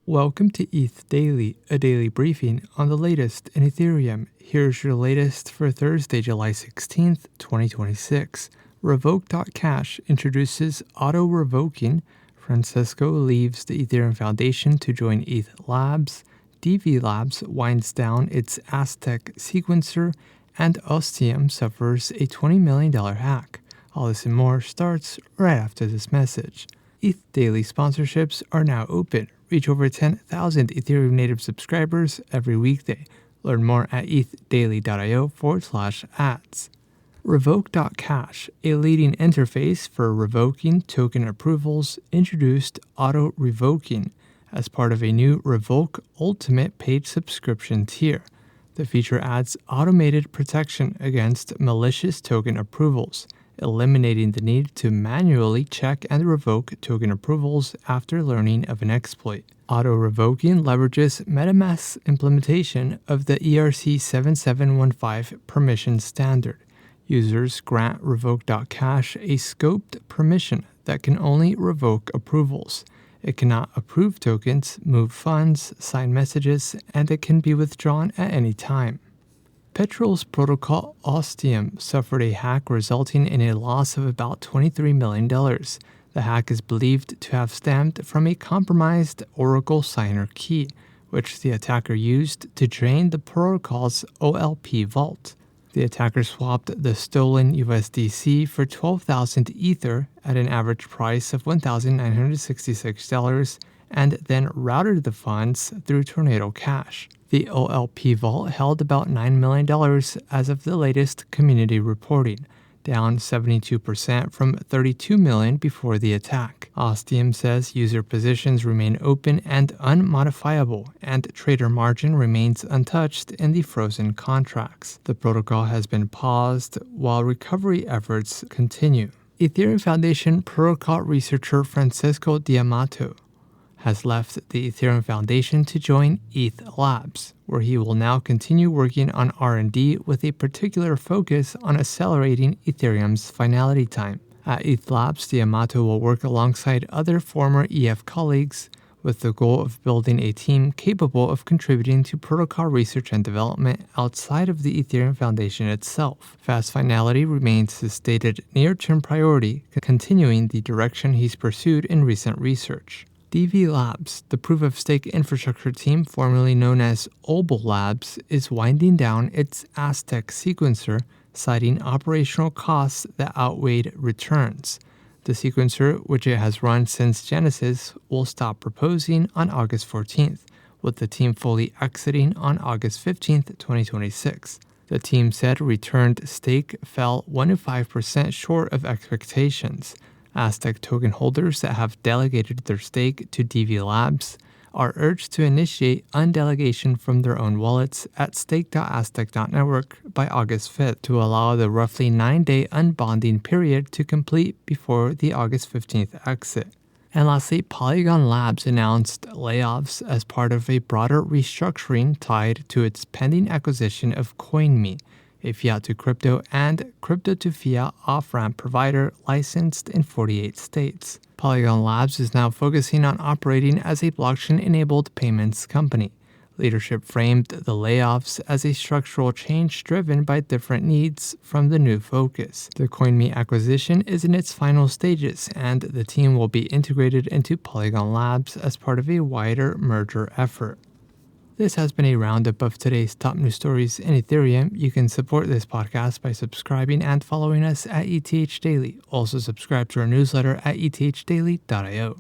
Welcome to ETH Daily, a daily briefing on the latest in Ethereum. Here's your latest for Thursday, July 16th, 2026. RevokeCash introduces auto-revoking. Francisco leaves the Ethereum Foundation to join ETH Labs. DV Labs winds down its Aztec sequencer. And Ostium suffers a $20 million hack. All this and more starts right after this message. ETH Daily sponsorships are now open. Reach over 10,000 Ethereum native subscribers every weekday. Learn more at ethdaily.io/ads. RevokeCash, a leading interface for revoking token approvals, introduced auto-revoking as part of a new Revoke Ultimate paid subscription tier. The feature adds automated protection against malicious token approvals, eliminating the need to manually check and revoke token approvals after learning of an exploit. Auto-revoking leverages MetaMask's implementation of the ERC 7715 permission standard. Users grant RevokeCash a scoped permission that can only revoke approvals. It cannot approve tokens, move funds, sign messages, and it can be withdrawn at any time. Petrol's protocol Ostium suffered a hack resulting in a loss of about $23 million. The hack is believed to have stemmed from a compromised Oracle signer key, which the attacker used to drain the protocol's OLP vault. The attacker swapped the stolen USDC for 12,000 Ether at an average price of $1,966 and then routed the funds through Tornado Cash. The OLP vault held about $9 million as of the latest community reporting, down 72% from $32 million before the attack. Ostium says user positions remain open and unmodifiable, and trader margin remains untouched in the frozen contracts. The protocol has been paused while recovery efforts continue. Ethereum Foundation protocol researcher Francisco D'Amato has left the Ethereum Foundation to join ETH Labs, where he will now continue working on R&D with a particular focus on accelerating Ethereum's finality time. At ETH Labs, D'Amato will work alongside other former EF colleagues with the goal of building a team capable of contributing to protocol research and development outside of the Ethereum Foundation itself. Fast finality remains his stated near-term priority, continuing the direction he's pursued in recent research. DV Labs, the proof-of-stake infrastructure team formerly known as Obel Labs, is winding down its Aztec sequencer, citing operational costs that outweighed returns. The sequencer, which it has run since Genesis, will stop proposing on August 14th, with the team fully exiting on August 15th, 2026. The team said returned stake fell 1 to 5% short of expectations. Aztec token holders that have delegated their stake to DV Labs are urged to initiate undelegation from their own wallets at stake.aztec.network by August 5th to allow the roughly 9-day unbonding period to complete before the August 15th exit. And lastly, Polygon Labs announced layoffs as part of a broader restructuring tied to its pending acquisition of CoinMe, a fiat-to-crypto and crypto-to-fiat off-ramp provider licensed in 48 states. Polygon Labs is now focusing on operating as a blockchain-enabled payments company. Leadership framed the layoffs as a structural change driven by different needs from the new focus. The CoinMe acquisition is in its final stages, and the team will be integrated into Polygon Labs as part of a wider merger effort. This has been a roundup of today's top news stories in Ethereum. You can support this podcast by subscribing and following us at ETH Daily. Also subscribe to our newsletter at ethdaily.io.